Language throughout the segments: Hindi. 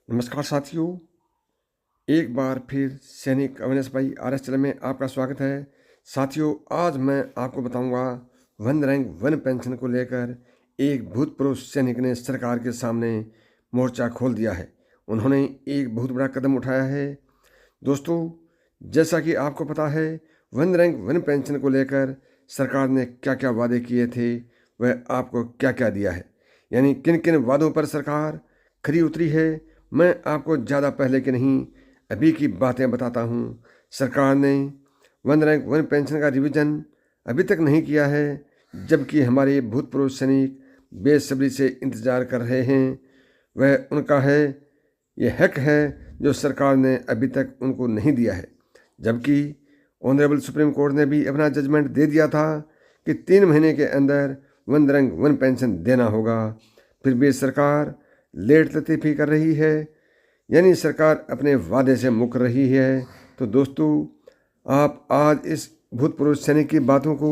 नमस्कार साथियों, एक बार फिर सैनिक अविनाश भाई RS चैनल में आपका स्वागत है। साथियों, आज मैं आपको बताऊंगा वन रैंक वन पेंशन को लेकर एक भूतपूर्व सैनिक ने सरकार के सामने मोर्चा खोल दिया है। उन्होंने एक बहुत बड़ा कदम उठाया है। दोस्तों, जैसा कि आपको पता है, वन रैंक वन पेंशन को लेकर सरकार ने क्या क्या वादे किए थे, वह आपको क्या क्या दिया है, यानी किन किन वादों पर सरकार खरी उतरी है, मैं आपको ज़्यादा पहले के नहीं अभी की बातें बताता हूँ। सरकार ने वन रैंक वन पेंशन का रिवीजन अभी तक नहीं किया है, जबकि हमारे भूतपूर्व सैनिक बेसब्री से इंतज़ार कर रहे हैं। वह उनका है, ये हक है जो सरकार ने अभी तक उनको नहीं दिया है। जबकि ऑनरेबल सुप्रीम कोर्ट ने भी अपना जजमेंट दे दिया था कि 3 महीने के अंदर वन रैंक वन पेंशन देना होगा। फिर भी सरकार लेट लतीफ़ी कर रही है, यानी सरकार अपने वादे से मुकर रही है। तो दोस्तों, आप आज इस भूतपूर्व सैनिक की बातों को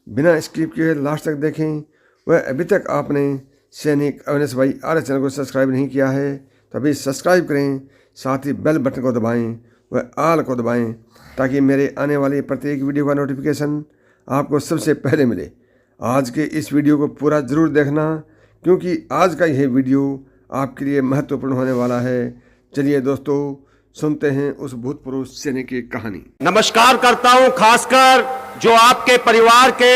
बिना स्किप किए लास्ट तक देखें। वह अभी तक आपने सैनिक अविनाश भाई RS चैनल को सब्सक्राइब नहीं किया है तो अभी सब्सक्राइब करें, साथ ही बेल बटन को दबाएं, वह आल को दबाएं, ताकि मेरे आने वाली प्रत्येक वीडियो का नोटिफिकेशन आपको सबसे पहले मिले। आज के इस वीडियो को पूरा ज़रूर देखना, क्योंकि आज का यह वीडियो आपके लिए महत्वपूर्ण होने वाला है। चलिए दोस्तों, सुनते हैं उस भूतपूर्व सैनिक की कहानी। नमस्कार करता हूं खासकर जो आपके परिवार के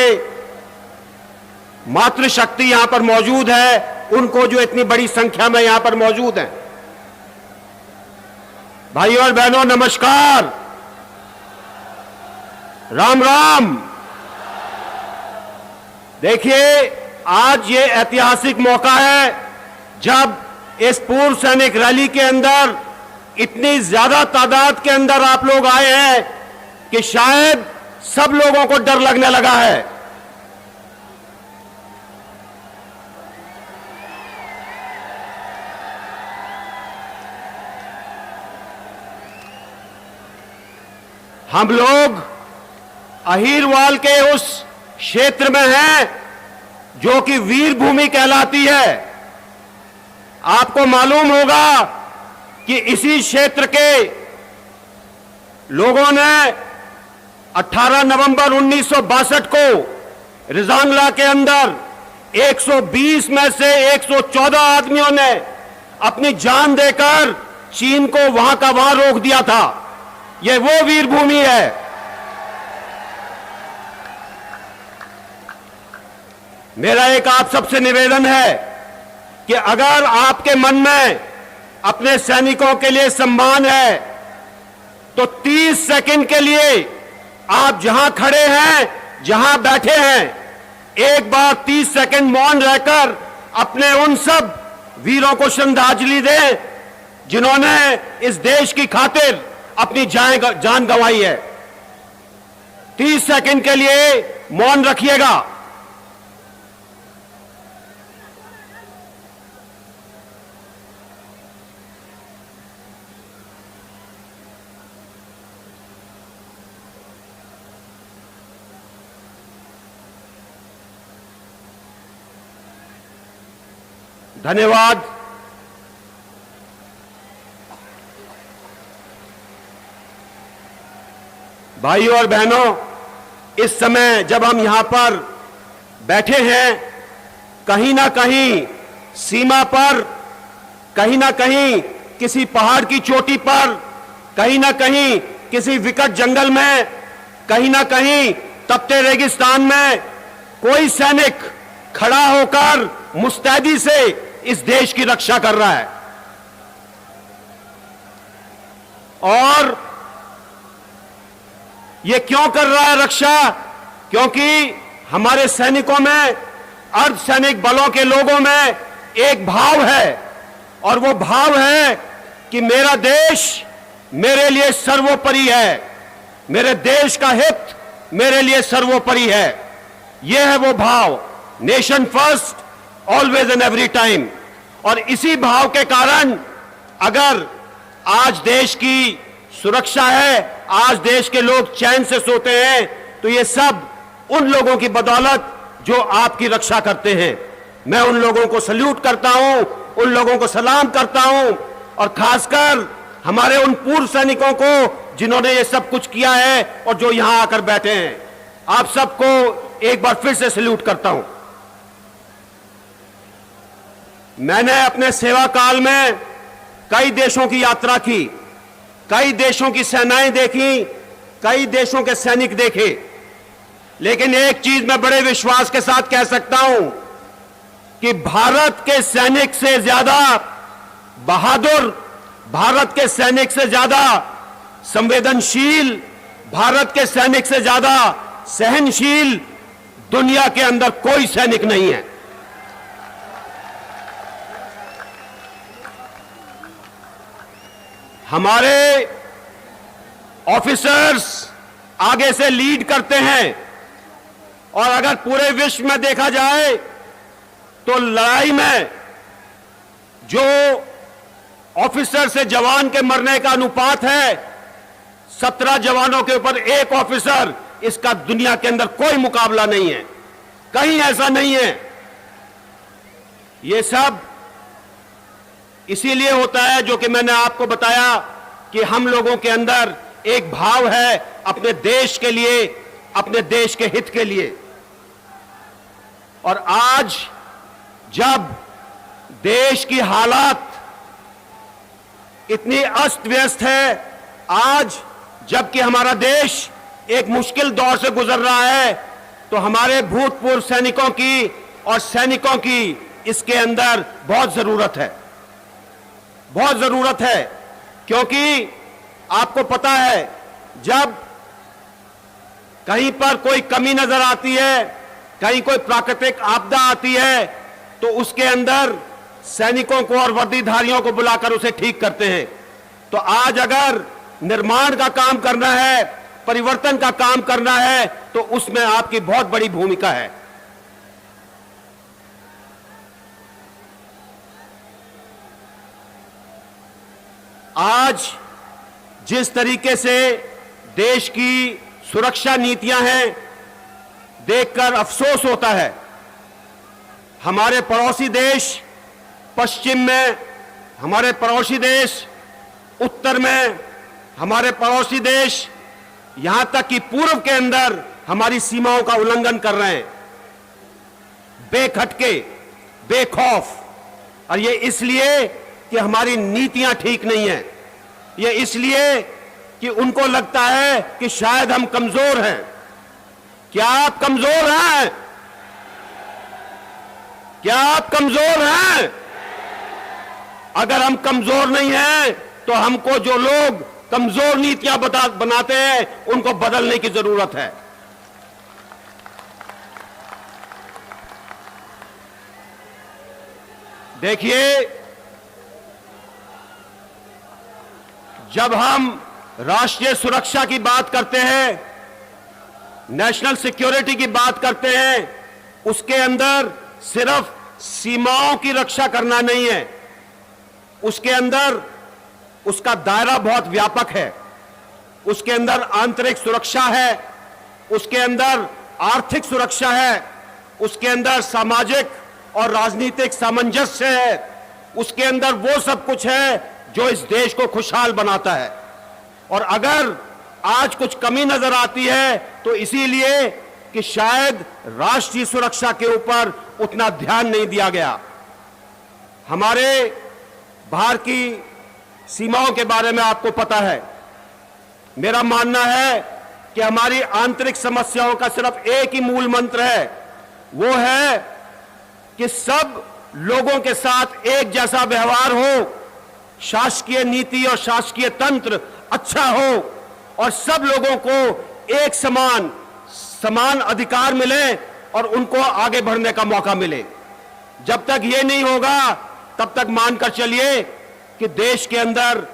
मातृशक्ति यहां पर मौजूद है, उनको जो इतनी बड़ी संख्या में यहां पर मौजूद हैं। भाइयों और बहनों, नमस्कार, राम राम। देखिए, आज ये ऐतिहासिक मौका है जब इस पूर्व सैनिक रैली के अंदर इतनी ज्यादा तादाद के अंदर आप लोग आए हैं कि शायद सब लोगों को डर लगने लगा है। हम लोग अहीरवाल के उस क्षेत्र में हैं जो कि वीर भूमि कहलाती है। आपको मालूम होगा कि इसी क्षेत्र के लोगों ने 18 नवंबर 1962 को रिजांगला के अंदर 120 में से 114 आदमियों ने अपनी जान देकर चीन को वहां का वहां रोक दिया था। यह वो वीर भूमि है। मेरा एक आप सबसे निवेदन है कि अगर आपके मन में अपने सैनिकों के लिए सम्मान है तो 30 सेकंड के लिए आप जहां खड़े हैं, जहां बैठे हैं, एक बार 30 सेकंड मौन रहकर अपने उन सब वीरों को श्रद्धांजलि दें जिन्होंने इस देश की खातिर अपनी जान गंवाई है। 30 सेकंड के लिए मौन रखिएगा। धन्यवाद। भाइयों और बहनों, इस समय जब हम यहां पर बैठे हैं, कहीं ना कहीं सीमा पर, कहीं ना कहीं किसी पहाड़ की चोटी पर, कहीं ना कहीं किसी विकट जंगल में, कहीं ना कहीं तपते रेगिस्तान में कोई सैनिक खड़ा होकर मुस्तैदी से इस देश की रक्षा कर रहा है। और ये क्यों कर रहा है रक्षा? क्योंकि हमारे सैनिकों में, अर्धसैनिक बलों के लोगों में एक भाव है, और वो भाव है कि मेरा देश मेरे लिए सर्वोपरि है, मेरे देश का हित मेरे लिए सर्वोपरि है। यह है वो भाव, nation first always and every time. और इसी भाव के कारण अगर आज देश की सुरक्षा है, आज देश के लोग चैन से सोते हैं, तो ये सब उन लोगों की बदौलत जो आपकी रक्षा करते हैं। मैं उन लोगों को सल्यूट करता हूं, उन लोगों को सलाम करता हूं और खासकर हमारे उन पूर्व सैनिकों को जिन्होंने ये सब कुछ किया है और जो यहां आकर बैठे हैं, आप सबको एक बार फिर से सैल्यूट करता हूं। मैंने अपने सेवा काल में कई देशों की यात्रा की, कई देशों की सेनाएं देखी, कई देशों के सैनिक देखे, लेकिन एक चीज मैं बड़े विश्वास के साथ कह सकता हूं कि भारत के सैनिक से ज्यादा बहादुर, भारत के सैनिक से ज्यादा संवेदनशील, भारत के सैनिक से ज्यादा सहनशील दुनिया के अंदर कोई सैनिक नहीं है। हमारे ऑफिसर्स आगे से लीड करते हैं, और अगर पूरे विश्व में देखा जाए तो लड़ाई में जो ऑफिसर से जवान के मरने का अनुपात है, 17 जवानों के ऊपर 1 ऑफिसर, इसका दुनिया के अंदर कोई मुकाबला नहीं है, कहीं ऐसा नहीं है। यह सब इसीलिए होता है जो कि मैंने आपको बताया कि हम लोगों के अंदर एक भाव है अपने देश के लिए, अपने देश के हित के लिए। और आज जब देश की हालात इतनी अस्त व्यस्त है, आज जबकि हमारा देश एक मुश्किल दौर से गुजर रहा है, तो हमारे भूतपूर्व सैनिकों की और सैनिकों की इसके अंदर बहुत जरूरत है, बहुत जरूरत है। क्योंकि आपको पता है जब कहीं पर कोई कमी नजर आती है, कहीं कोई प्राकृतिक आपदा आती है, तो उसके अंदर सैनिकों को और वर्दीधारियों को बुलाकर उसे ठीक करते हैं। तो आज अगर निर्माण का काम करना है, परिवर्तन का काम करना है, तो उसमें आपकी बहुत बड़ी भूमिका है। आज जिस तरीके से देश की सुरक्षा नीतियां हैं, देखकर अफसोस होता है। हमारे पड़ोसी देश पश्चिम में, हमारे पड़ोसी देश उत्तर में, हमारे पड़ोसी देश यहां तक कि पूर्व के अंदर हमारी सीमाओं का उल्लंघन कर रहे हैं, बेखटके, बेखौफ। और ये इसलिए कि हमारी नीतियां ठीक नहीं हैं, ये इसलिए कि उनको लगता है कि शायद हम कमजोर हैं। क्या आप कमजोर हैं? क्या आप कमजोर हैं? अगर हम कमजोर नहीं हैं तो हमको जो लोग कमजोर नीतियां बनाते हैं उनको बदलने की जरूरत है। देखिए, जब हम राष्ट्रीय सुरक्षा की बात करते हैं, नेशनल सिक्योरिटी की बात करते हैं, उसके अंदर सिर्फ सीमाओं की रक्षा करना नहीं है, उसके अंदर उसका दायरा बहुत व्यापक है। उसके अंदर आंतरिक सुरक्षा है, उसके अंदर आर्थिक सुरक्षा है, उसके अंदर सामाजिक और राजनीतिक सामंजस्य है, उसके अंदर वो सब कुछ है जो इस देश को खुशहाल बनाता है। और अगर आज कुछ कमी नजर आती है तो इसीलिए कि शायद राष्ट्रीय सुरक्षा के ऊपर उतना ध्यान नहीं दिया गया। हमारे बाहर की सीमाओं के बारे में आपको पता है। मेरा मानना है कि हमारी आंतरिक समस्याओं का सिर्फ एक ही मूल मंत्र है, वो है कि सब लोगों के साथ एक जैसा व्यवहार हो, शासकीय नीति और शासकीय तंत्र अच्छा हो, और सब लोगों को एक समान अधिकार मिले और उनको आगे बढ़ने का मौका मिले। जब तक ये नहीं होगा तब तक मानकर चलिए कि देश के अंदर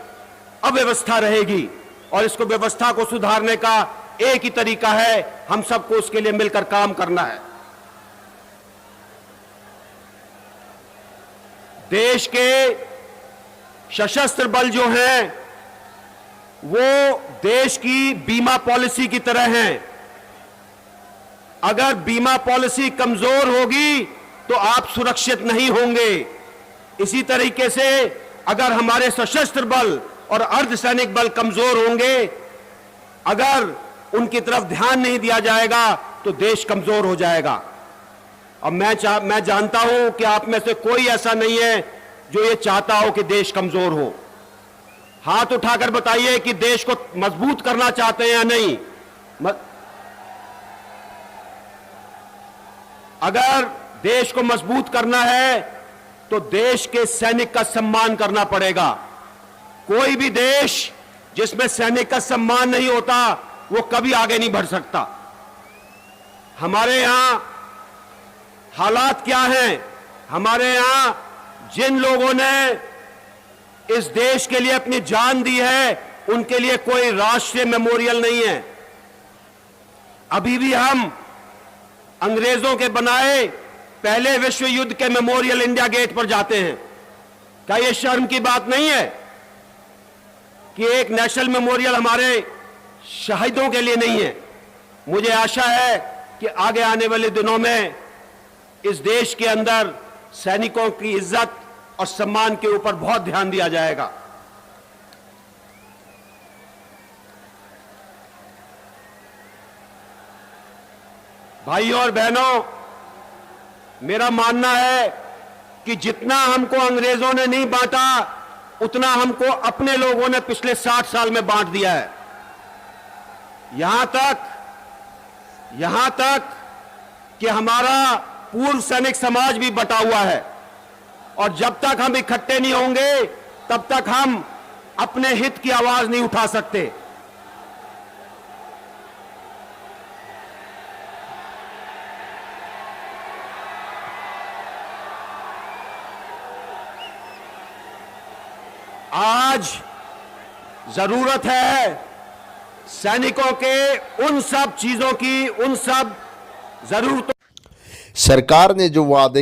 अव्यवस्था रहेगी, और इसको व्यवस्था को सुधारने का एक ही तरीका है, हम सबको उसके लिए मिलकर काम करना है। देश के सशस्त्र बल जो हैं वो देश की बीमा पॉलिसी की तरह हैं। अगर बीमा पॉलिसी कमजोर होगी तो आप सुरक्षित नहीं होंगे। इसी तरीके से अगर हमारे सशस्त्र बल और अर्धसैनिक बल कमजोर होंगे, अगर उनकी तरफ ध्यान नहीं दिया जाएगा तो देश कमजोर हो जाएगा। अब मैं जानता हूं कि आप में से कोई ऐसा नहीं है जो ये चाहता हो कि देश कमजोर हो। हाथ उठाकर बताइए कि देश को मजबूत करना चाहते हैं या नहीं। अगर देश को मजबूत करना है तो देश के सैनिक का सम्मान करना पड़ेगा। कोई भी देश जिसमें सैनिक का सम्मान नहीं होता वो कभी आगे नहीं बढ़ सकता। हमारे यहां हालात क्या हैं? हमारे यहां जिन लोगों ने इस देश के लिए अपनी जान दी है उनके लिए कोई राष्ट्रीय मेमोरियल नहीं है। अभी भी हम अंग्रेजों के बनाए पहले विश्व युद्ध के मेमोरियल इंडिया गेट पर जाते हैं। क्या यह शर्म की बात नहीं है कि एक नेशनल मेमोरियल हमारे शहीदों के लिए नहीं है? मुझे आशा है कि आगे आने वाले दिनों में इस देश के अंदर सैनिकों की इज्जत और सम्मान के ऊपर बहुत ध्यान दिया जाएगा। भाइयों और बहनों, मेरा मानना है कि जितना हमको अंग्रेजों ने नहीं बांटा उतना हमको अपने लोगों ने पिछले 60 साल में बांट दिया है। यहां तक कि हमारा पूर्व सैनिक समाज भी बटा हुआ है और जब तक हम इकट्ठे नहीं होंगे तब तक हम अपने हित की आवाज नहीं उठा सकते। आज जरूरत है सैनिकों के उन सब चीजों की, उन सब जरूरतों। सरकार ने जो वादे